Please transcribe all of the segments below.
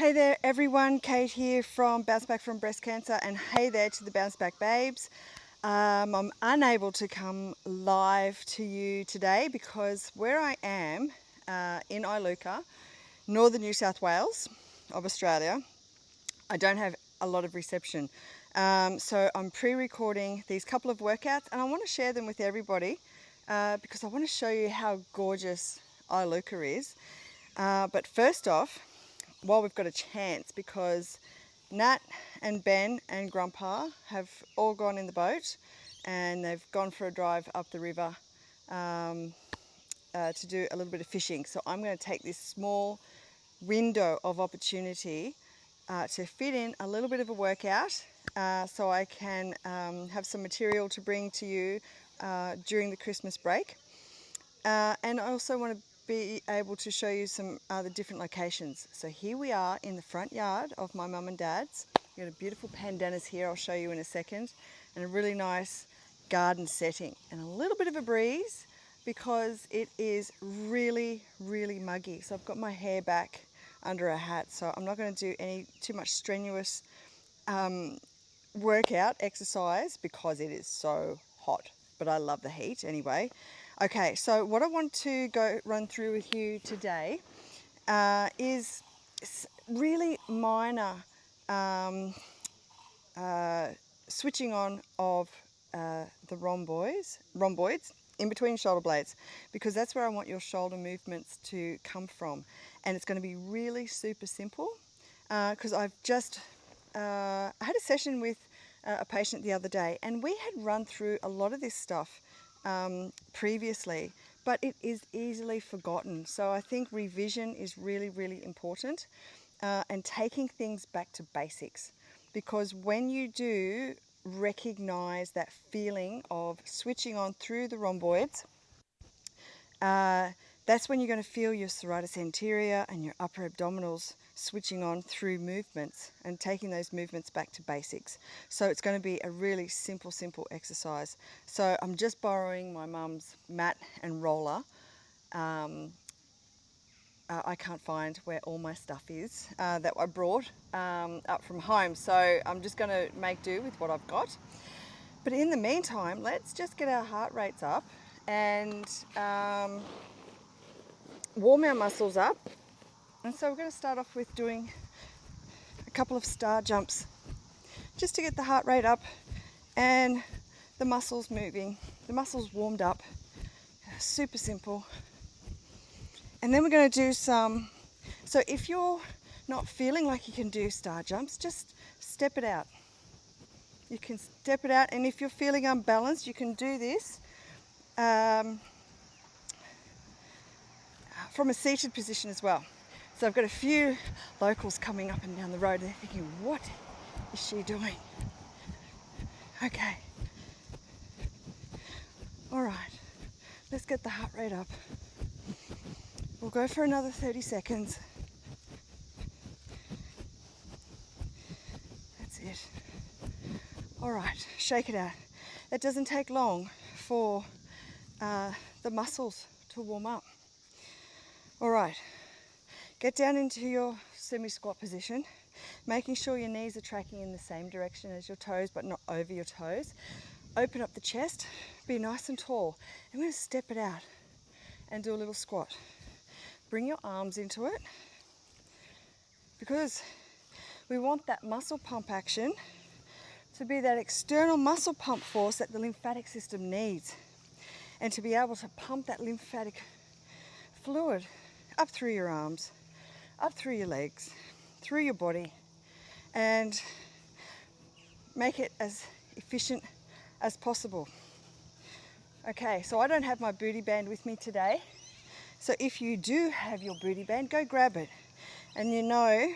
Hey there everyone, Kate here from Bounce Back from Breast Cancer, and hey there to the Bounce Back babes. I'm unable to come live to you today because where I am in Iluka, northern New South Wales of Australia, I don't have a lot of reception. So I'm pre-recording these couple of workouts and I want to share them with everybody because I want to show you how gorgeous Iluka is. But first off, while we've got a chance, because Nat and Ben and Grandpa have all gone in the boat and they've gone for a drive up the river to do a little bit of fishing. So I'm going to take this small window of opportunity to fit in a little bit of a workout so I can have some material to bring to you during the Christmas break. And I also want to be able to show you some other different locations. So here we are in the front yard of my mum and dad's. We've got a beautiful pandanus here, I'll show you in a second, and a really nice garden setting and a little bit of a breeze because it is really muggy. So I've got my hair back under a hat, so I'm not going to do too much strenuous workout exercise because it is so hot, but I love the heat anyway. Okay, so what I want to run through with you today is really minor switching on of the rhomboids in between shoulder blades, because that's where I want your shoulder movements to come from. And it's going to be really super simple because I've just I had a session with a patient the other day and we had run through a lot of this stuff previously, but it is easily forgotten. So I think revision is really important, and taking things back to basics, because when you do recognize that feeling of switching on through the rhomboids, that's when you're going to feel your serratus anterior and your upper abdominals switching on through movements and taking those movements back to basics. So it's going to be a really simple exercise. So I'm just borrowing my mum's mat and roller. I can't find where all my stuff is that I brought up from home. So I'm just going to make do with what I've got. But in the meantime, let's just get our heart rates up and warm our muscles up. And so we're going to start off with doing a couple of star jumps just to get the heart rate up and the muscles moving, the muscles warmed up. Super simple. And then we're going to do some, so if you're not feeling like you can do star jumps, just step it out. You can step it out, and if you're feeling unbalanced, you can do this from a seated position as well. So I've got a few locals coming up and down the road and they're thinking, what is she doing? Okay. All right, let's get the heart rate up. We'll go for another 30 seconds. That's it. All right, shake it out. It doesn't take long for the muscles to warm up. All right, get down into your semi-squat position, making sure your knees are tracking in the same direction as your toes, but not over your toes. Open up the chest, be nice and tall. I'm going to step it out and do a little squat. Bring your arms into it, because we want that muscle pump action to be that external muscle pump force that the lymphatic system needs, and to be able to pump that lymphatic fluid up through your arms, up through your legs, through your body, and make it as efficient as possible. Okay, so I don't have my booty band with me today. So if you do have your booty band, go grab it. And you know,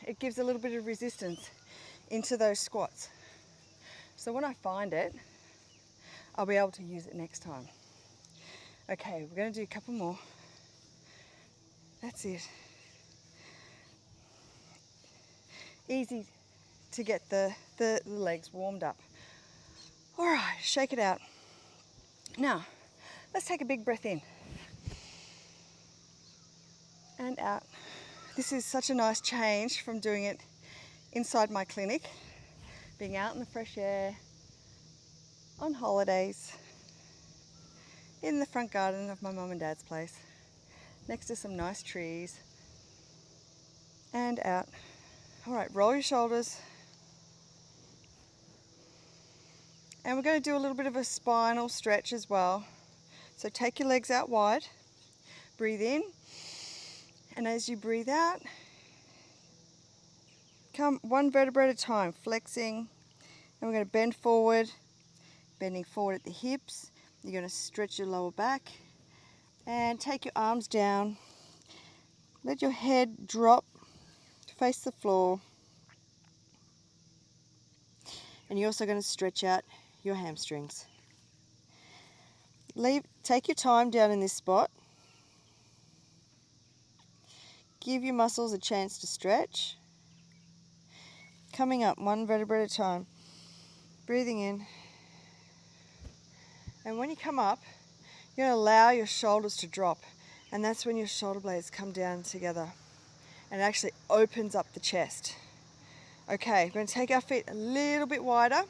it gives a little bit of resistance into those squats. So when I find it, I'll be able to use it next time. Okay, we're going to do a couple more. That's it. Easy to get the legs warmed up. All right, shake it out. Now, let's take a big breath in and out. This is such a nice change from doing it inside my clinic, being out in the fresh air, on holidays, in the front garden of my mum and dad's place, next to some nice trees, and out. All right, roll your shoulders. And we're going to do a little bit of a spinal stretch as well. So take your legs out wide, breathe in, and as you breathe out, come one vertebra at a time, flexing, and we're going to bend forward, bending forward at the hips. You're going to stretch your lower back, and take your arms down. Let your head drop to face the floor. And you're also going to stretch out your hamstrings. Take your time down in this spot. Give your muscles a chance to stretch. Coming up one vertebra at a time. Breathing in. And when you come up, you're going to allow your shoulders to drop. And that's when your shoulder blades come down together. And it actually opens up the chest. Okay, we're going to take our feet a little bit wider.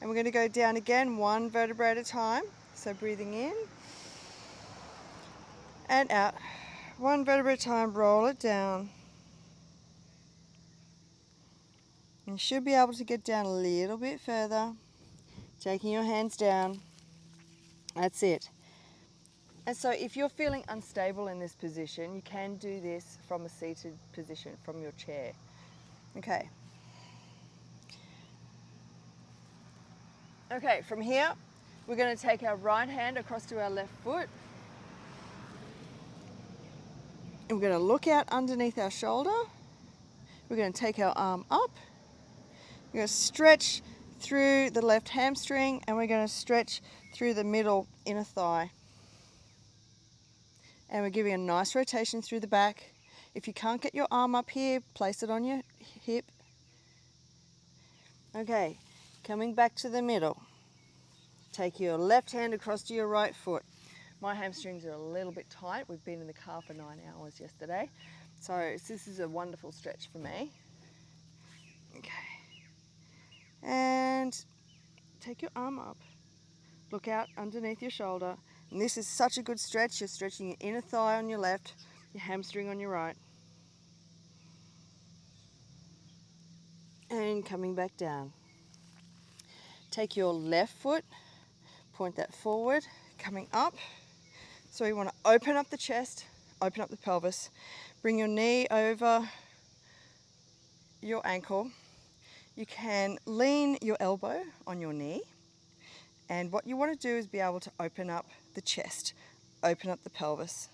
And we're going to go down again, one vertebra at a time. So breathing in. And out. One vertebra at a time, roll it down. You should be able to get down a little bit further. Taking your hands down. That's it. And so if you're feeling unstable in this position, you can do this from a seated position, from your chair. Okay. Okay, from here, we're going to take our right hand across to our left foot. And we're going to look out underneath our shoulder. We're going to take our arm up. We're going to stretch through the left hamstring, and we're going to stretch through the middle inner thigh. And we're giving a nice rotation through the back. If you can't get your arm up here, place it on your hip. Okay, coming back to the middle. Take your left hand across to your right foot. My hamstrings are a little bit tight. We've been in the car for 9 hours yesterday. So this is a wonderful stretch for me. Okay. And take your arm up. Look out underneath your shoulder. And this is such a good stretch. You're stretching your inner thigh on your left, your hamstring on your right. And coming back down. Take your left foot, point that forward, coming up. So you want to open up the chest, open up the pelvis. Bring your knee over your ankle. You can lean your elbow on your knee. And what you want to do is be able to open up the chest, open up the pelvis.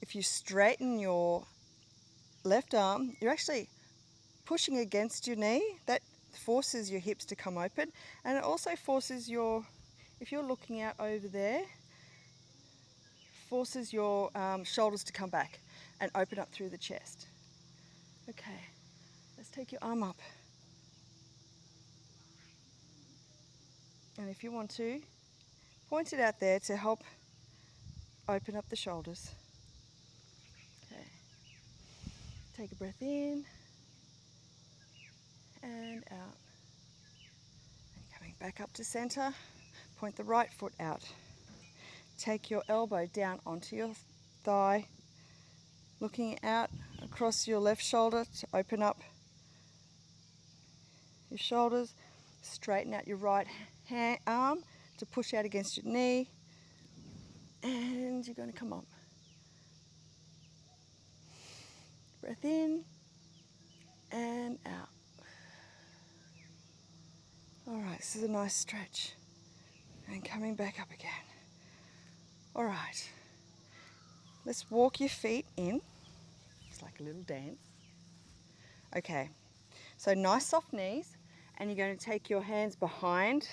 If you straighten your left arm, you're actually pushing against your knee. That forces your hips to come open, and it also forces your, if you're looking out over there, forces your shoulders to come back and open up through the chest. Okay, let's take your arm up. And if you want to, point it out there to help open up the shoulders. Okay, take a breath in and out. And coming back up to center, point the right foot out. Take your elbow down onto your thigh, looking out across your left shoulder to open up your shoulders. Straighten out your right arm to push out against your knee, and you're going to come up. Breath in and out. All right, this is a nice stretch. And coming back up again. All right, let's walk your feet in. It's like a little dance. Okay, so nice soft knees, and you're going to take your hands behind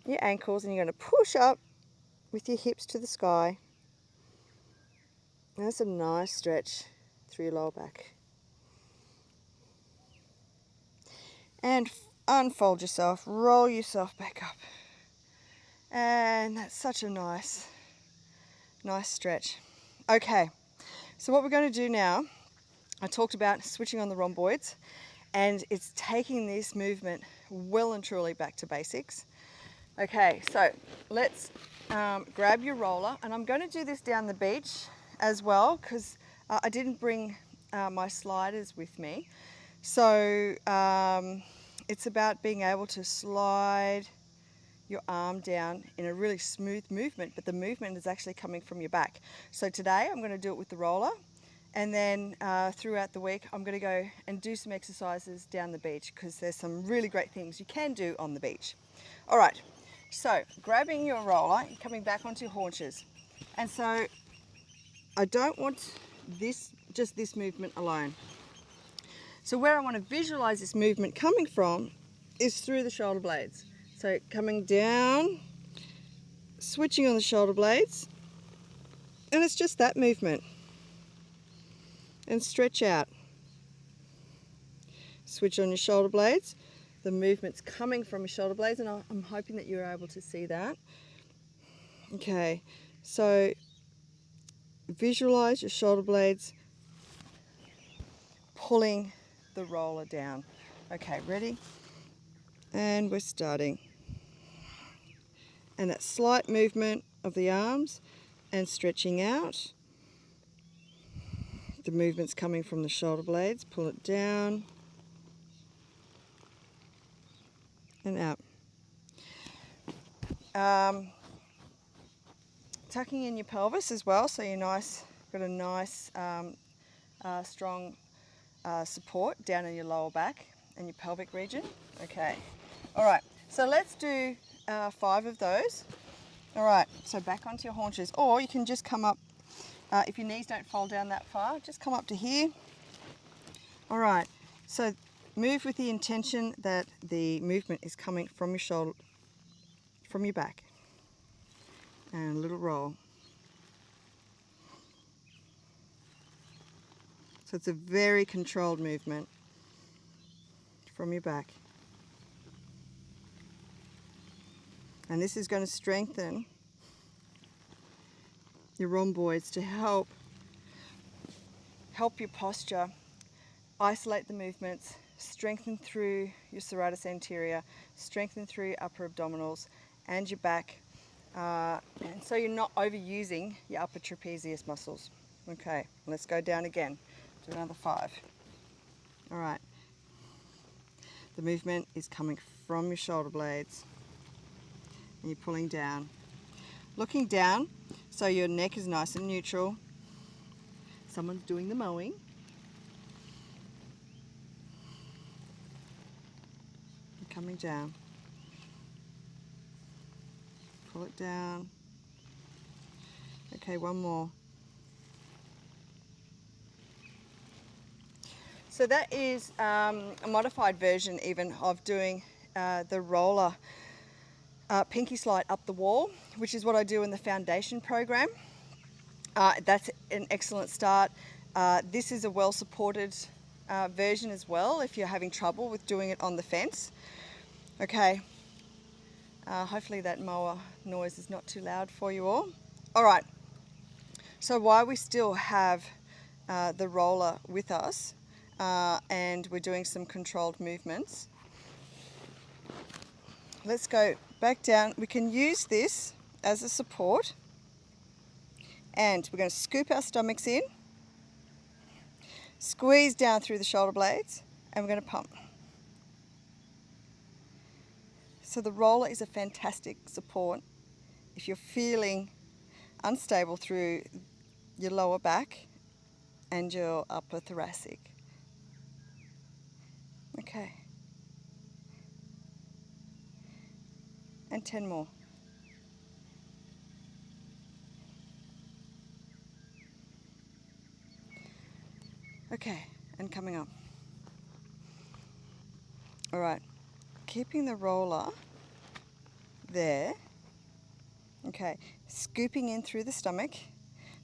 your ankles and you're going to push up with your hips to the sky. That's a nice stretch through your lower back. And unfold yourself, roll yourself back up. And that's such a nice stretch. Okay, so what we're going to do now I talked about switching on the rhomboids, and it's taking this movement well and truly back to basics. Okay, so let's grab your roller, and I'm going to do this down the beach as well because I didn't bring my sliders with me. So it's about being able to slide your arm down in a really smooth movement, but the movement is actually coming from your back. So today I'm going to do it with the roller, and then throughout the week I'm going to go and do some exercises down the beach because there's some really great things you can do on the beach. All right, so grabbing your roller, you're coming back onto your haunches. And so I don't want just this movement alone. So where I want to visualize this movement coming from is through the shoulder blades. So coming down, switching on the shoulder blades, and it's just that movement. And stretch out. Switch on your shoulder blades. The movement's coming from your shoulder blades, and I'm hoping that you're able to see that. Okay, so visualize your shoulder blades pulling the roller down. Okay, ready? And we're starting. And that slight movement of the arms and stretching out. The movement's coming from the shoulder blades. Pull it down and out. Tucking in your pelvis as well, so you're got a nice strong support down in your lower back and your pelvic region. Okay, all right, so let's do 5 of those. All right, so back onto your haunches, or you can just come up, if your knees don't fall down that far, just come up to here. All right, so move with the intention that the movement is coming from your shoulder, from your back, and a little roll. So it's a very controlled movement from your back. And this is going to strengthen your rhomboids to help your posture, isolate the movements, strengthen through your serratus anterior, strengthen through your upper abdominals and your back, and so you're not overusing your upper trapezius muscles. Okay, let's go down again. Do another 5. All right. The movement is coming from your shoulder blades, and you're pulling down. Looking down, so your neck is nice and neutral. Someone's doing the mowing. And coming down. Pull it down. Okay, one more. So that is a modified version even of doing the roller pinky slide up the wall, which is what I do in the foundation program. That's an excellent start. This is a well supported version as well if you're having trouble with doing it on the fence. Okay, hopefully that mower noise is not too loud for you all. All right, so while we still have the roller with us and we're doing some controlled movements, let's go back down. We can use this as a support, and we're going to scoop our stomachs in, squeeze down through the shoulder blades, and we're going to pump. So the roller is a fantastic support if you're feeling unstable through your lower back and your upper thoracic. Okay. And 10 more. Okay, and coming up. All right, keeping the roller there. Okay, scooping in through the stomach,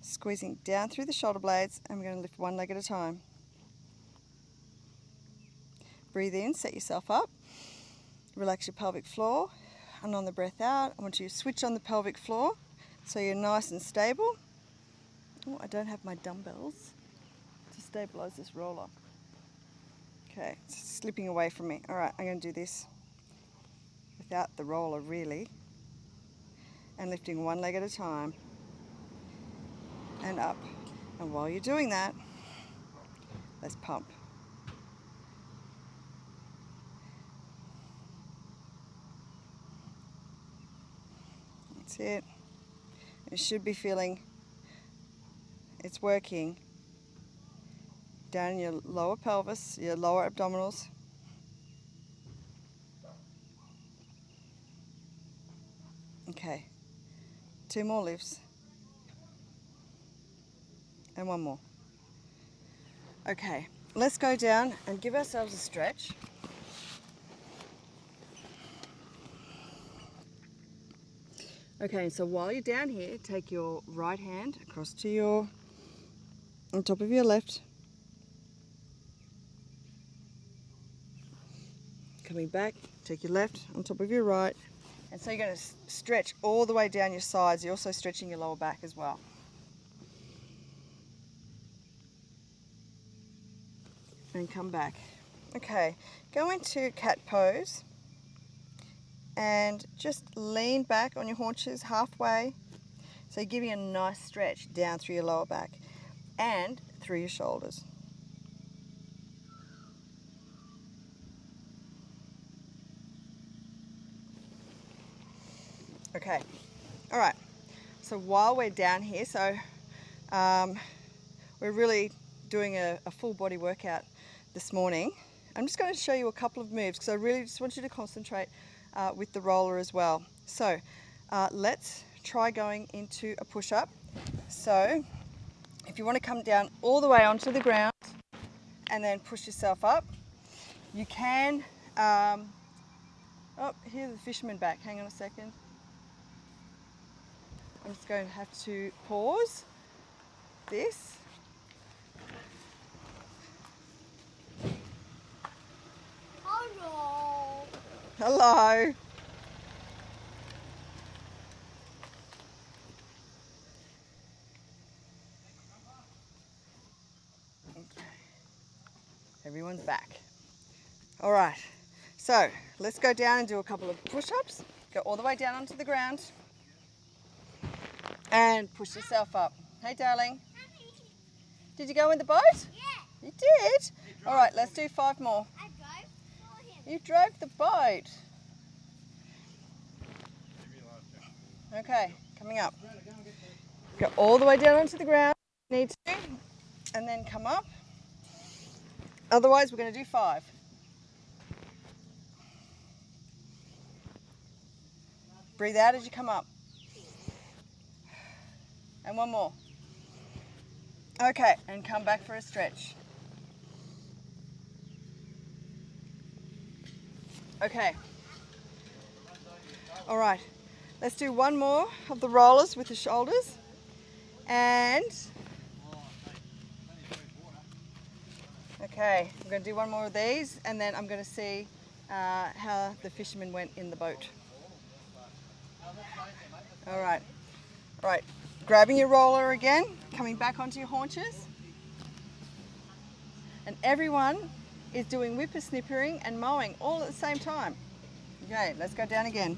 squeezing down through the shoulder blades, and we're going to lift one leg at a time. Breathe in, set yourself up, relax your pelvic floor, and on the breath out, I want you to switch on the pelvic floor so you're nice and stable. Oh, I don't have my dumbbells. Just stabilize this roller. Okay, it's slipping away from me. All right, I'm going to do this without the roller really, and lifting one leg at a time and up. And while you're doing that, let's pump. That's it. You should be feeling it's working down your lower pelvis, your lower abdominals. Okay, 2 more lifts and 1 more. Okay, let's go down and give ourselves a stretch. Okay, so while you're down here, take your right hand across to your, on top of your left. Coming back, take your left on top of your right. And so you're going to stretch all the way down your sides. You're also stretching your lower back as well. And come back. Okay, go into cat pose. And just lean back on your haunches halfway. So you're giving a nice stretch down through your lower back and through your shoulders. Okay, all right. So while we're down here, we're really doing a full body workout this morning. I'm just going to show you a couple of moves because I really just want you to concentrate with the roller as well. So let's try going into a push-up. So if you want to come down all the way onto the ground and then push yourself up, you can, oh, here's the fisherman back, hang on a second. I'm just going to have to pause this. Hello. Hello. Okay. Everyone's back. All right, so let's go down and do a couple of push-ups. Go all the way down onto the ground and push yourself up. Hey, darling. Did you go in the boat? Yeah. You did? All right, let's do 5 more. I drove for him. You drove the boat. Okay, coming up. Go all the way down onto the ground. Need to. And then come up. Otherwise, we're going to do 5. Breathe out as you come up. And 1 more. Okay, and come back for a stretch. Okay. All right. Let's do 1 more of the rollers with the shoulders. And okay, I'm going to do 1 more of these, and then I'm going to see how the fisherman went in the boat. All right. All right. Grabbing your roller again, coming back onto your haunches. And everyone is doing whippersnippering and mowing all at the same time. Okay, let's go down again.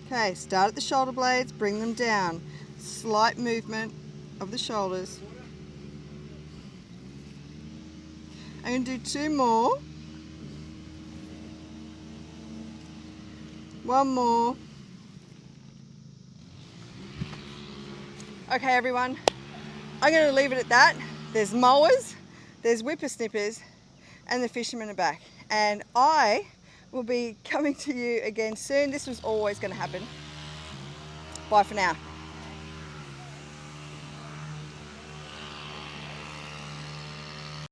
Okay, start at the shoulder blades, bring them down. Slight movement of the shoulders. I'm going to do 2 more. 1 more. Okay, everyone, I'm going to leave it at that. There's mowers, there's whippersnippers, and the fishermen are back. And I will be coming to you again soon. This was always going to happen. Bye for now.